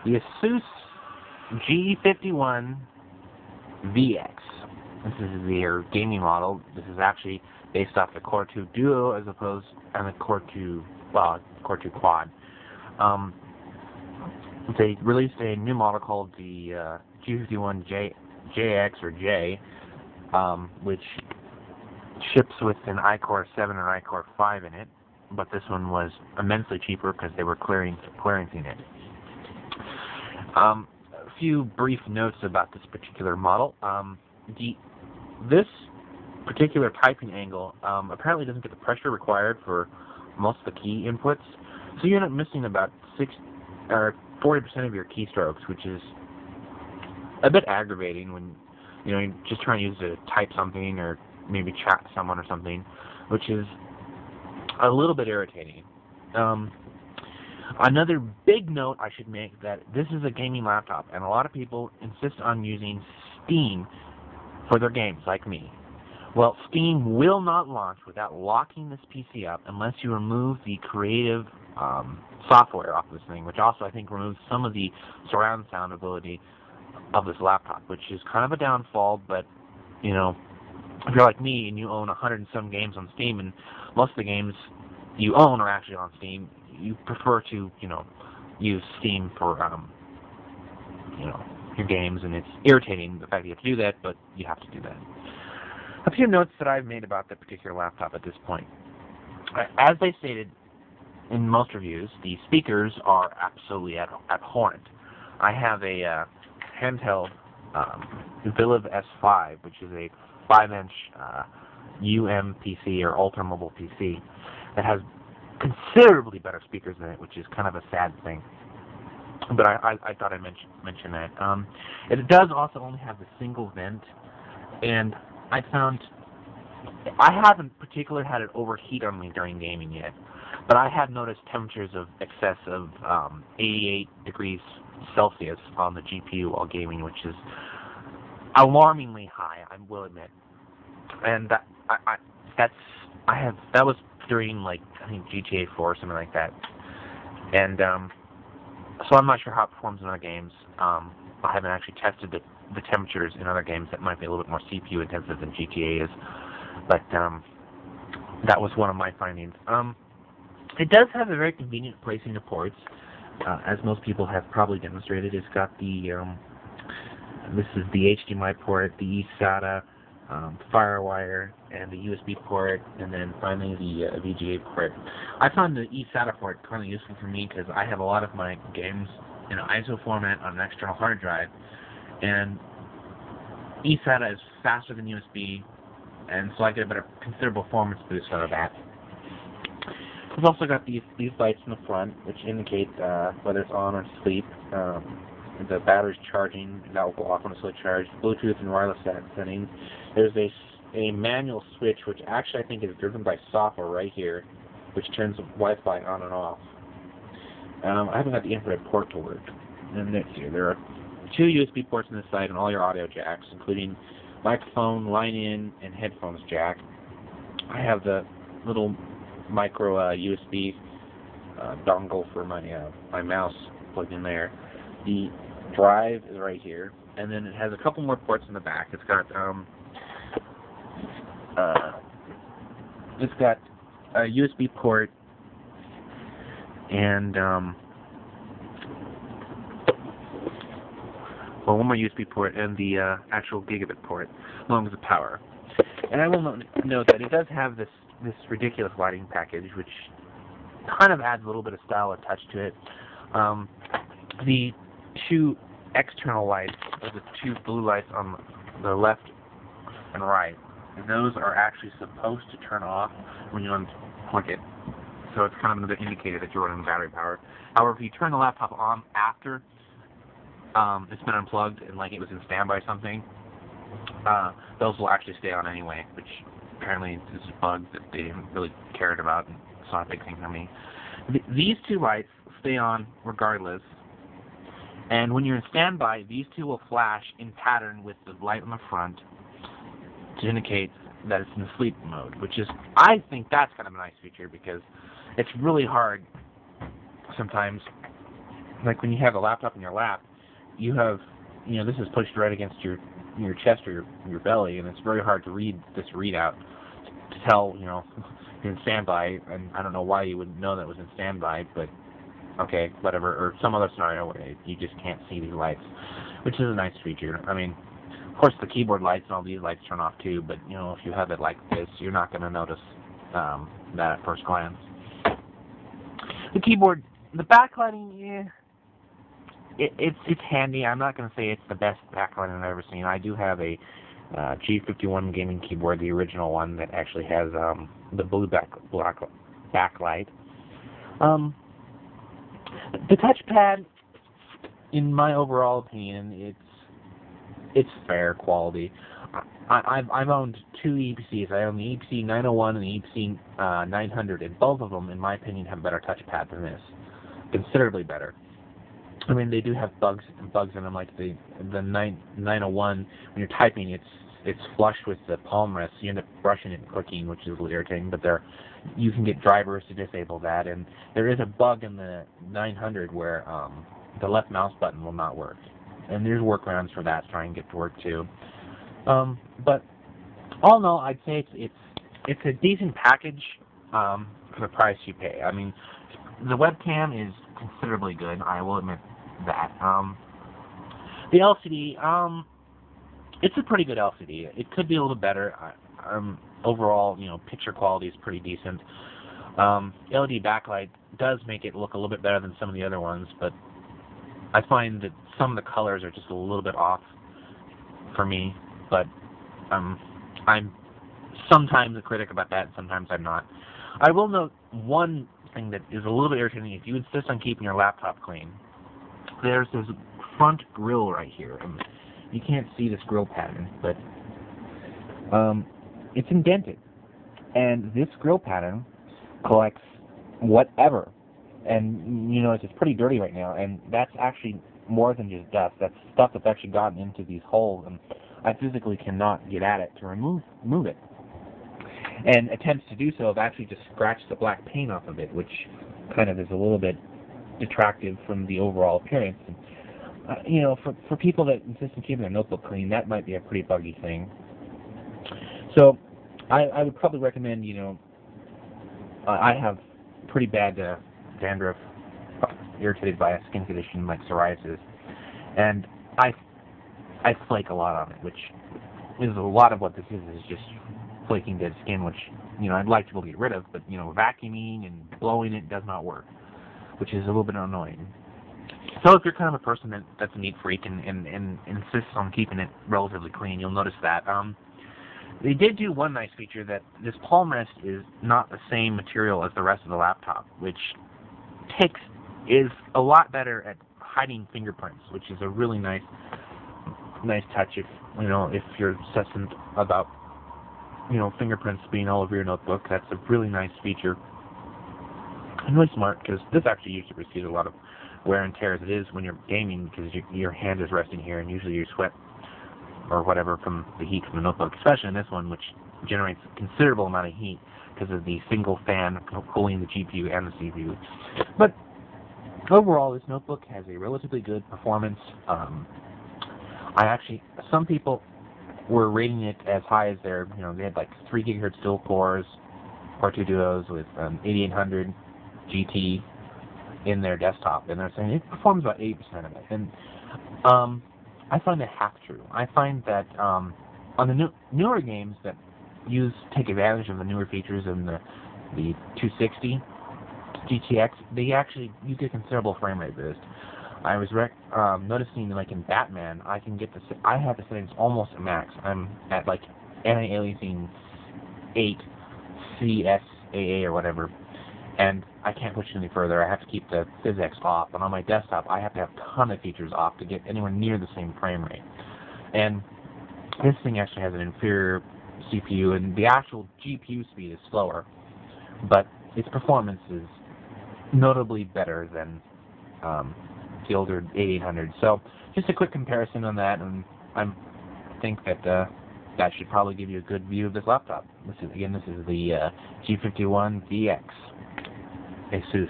the Asus G51Vx. This is their gaming model. This is actually based off the Core 2 Duo as opposed to the Core 2, Core 2 Quad. They released a new model called the G51JX or J, which ships with an iCore 7 or iCore 5 in it, but this one was immensely cheaper because they were clearancing it. A few brief notes about this particular model. This particular typing angle apparently doesn't get the pressure required for most of the key inputs, so you end up missing about 40% of your keystrokes, which is a bit aggravating when you're just trying to use it to type something or maybe chat to someone or something, which is a little bit irritating. Another big note I should make that this is a gaming laptop, and a lot of people insist on using Steam for their games, like me. Well, Steam will not launch without locking this PC up unless you remove the creative software off this thing, which also I think removes some of the surround sound ability of this laptop, which is kind of a downfall. But if you're like me and you own 100 and some games on Steam, and most of the games you own are actually on Steam, you prefer to use Steam for your games, and it's irritating the fact that you have to do that, but you have to do that. A few notes that I've made about the particular laptop at this point. As they stated in most reviews, the speakers are absolutely abhorrent. I have a handheld Viliv S5, which is a 5-inch UM PC or ultra mobile PC that has considerably better speakers in it, which is kind of a sad thing. But I thought I'd mention that. It does also only have the single vent, and I haven't particularly had it overheat on me during gaming yet, but I have noticed temperatures of excess of 88 degrees Celsius on the GPU while gaming, which is alarmingly high, I will admit. And that was during I think GTA 4 or something like that. And so I'm not sure how it performs in other games. I haven't actually tested the temperatures in other games that might be a little bit more CPU intensive than GTA is, but that was one of my findings. It does have a very convenient placing of ports, as most people have probably demonstrated. It's got this is the HDMI port, the eSATA, FireWire, and the USB port, and then finally the VGA port. I found the eSATA port kind of useful for me because I have a lot of my games in an ISO format on an external hard drive, and eSATA is faster than USB, and so I get a better considerable performance boost out of that. We've also got these lights in the front, which indicate whether it's on or asleep. The battery's charging, that will go off when it's fully charged. Bluetooth and wireless settings. There's a manual switch, which actually I think is driven by software right here, which turns Wi-Fi on and off. I haven't got the infrared port to work. And let's see, there are 2 USB ports on this side and all your audio jacks, including microphone, line-in, and headphones jack. I have the little micro USB dongle for my mouse plugged in there. The drive is right here, and then it has a couple more ports in the back. It's got a USB port and one more USB port and the actual gigabit port, along with the power. And I will note that it does have this ridiculous lighting package, which kind of adds a little bit of style and touch to it. The 2 external lights, or the 2 blue lights on the left and right, those are actually supposed to turn off when you unplug it. So it's kind of another indicator that you're running battery power. However, if you turn the laptop on after it's been unplugged and it was in standby or something, those will actually stay on anyway, which apparently is a bug that they didn't really care about, and it's not a big thing for me. These 2 lights stay on regardless, and when you're in standby, these 2 will flash in pattern with the light on the front to indicate that it's in sleep mode, which is, I think that's kind of a nice feature, because it's really hard sometimes like when you have a laptop in your lap, you have, this is pushed right against your chest or your belly, and it's very hard to read this readout to tell, you're in standby, and I don't know why you wouldn't know that was in standby, but okay, whatever, or some other scenario where you just can't see these lights, which is a nice feature. I mean, of course the keyboard lights and all these lights turn off too, but if you have it like this, you're not going to notice that at first glance. The keyboard, the backlighting, it's handy. I'm not going to say it's the best backlighting I've ever seen. I do have a G51 gaming keyboard, the original one that actually has the blue backlight. The touchpad, in my overall opinion, it's fair quality. I've owned two EPCs. I own the EPC 901 and the EPC 900, and both of them, in my opinion, have better touchpad than this, considerably better. I mean, they do have bugs in them, like the 901. When you're typing, it's flush with the palm rest. You end up brushing it and clicking, which is a little irritating. But you can get drivers to disable that, and there is a bug in the 900 where the left mouse button will not work, and there's workarounds for that to try and get to work too. But all in all, I'd say it's a decent package for the price you pay. I mean, the webcam is considerably good. I will admit that. The LCD, it's a pretty good LCD. It could be a little better. Overall, picture quality is pretty decent. LED backlight does make it look a little bit better than some of the other ones, but I find that some of the colors are just a little bit off for me. But I'm sometimes a critic about that, and sometimes I'm not. I will note one thing that is a little bit irritating. If you insist on keeping your laptop clean, there's this front grill right here. And you can't see this grill pattern, but it's indented, and this grill pattern collects whatever, and it's pretty dirty right now, and that's actually more than just dust. That's stuff that's actually gotten into these holes, and I physically cannot get at it to remove it. And attempts to do so have actually just scratched the black paint off of it, which kind of is a little bit detractive from the overall appearance. And, for people that insist on keeping their notebook clean, that might be a pretty buggy thing. So I would probably recommend, I have pretty bad dandruff, irritated by a skin condition like psoriasis, and I flake a lot on it, which is a lot of what this is just flaking dead skin, which I'd like to be able to get rid of, but vacuuming and blowing it does not work, which is a little bit annoying. So if you're kind of a person that's a neat freak and insists on keeping it relatively clean, you'll notice that. They did do one nice feature, that this palm rest is not the same material as the rest of the laptop, which is a lot better at hiding fingerprints, which is a really nice touch if you're obsessed about fingerprints being all over your notebook. That's a really nice feature and really smart, because this actually usually receives a lot of wear and tear as it is when you're gaming, because your hand is resting here, and usually you sweat or whatever from the heat from the notebook, especially in this one, which generates a considerable amount of heat because of the single fan cooling the GPU and the CPU. But overall, this notebook has a relatively good performance. Some people were rating it as high as they had like 3 GHz dual cores, Core 2 Duos with 8800 GT in their desktop, and they're saying it performs about 80% of it. And I find that half true. I find that on the newer games that take advantage of the newer features in the 260 GTX, you get considerable frame rate boost. I was noticing, like in Batman, I have the settings almost at max. I'm at like anti-aliasing 8 CSAA or whatever, and I can't push it any further. I have to keep the physics off, and on my desktop I have to have a ton of features off to get anywhere near the same frame rate. And this thing actually has an inferior CPU, and the actual GPU speed is slower, but its performance is notably better than the older 8800. So just a quick comparison on that, and I think that that should probably give you a good view of this laptop. This is the G51Vx Asus.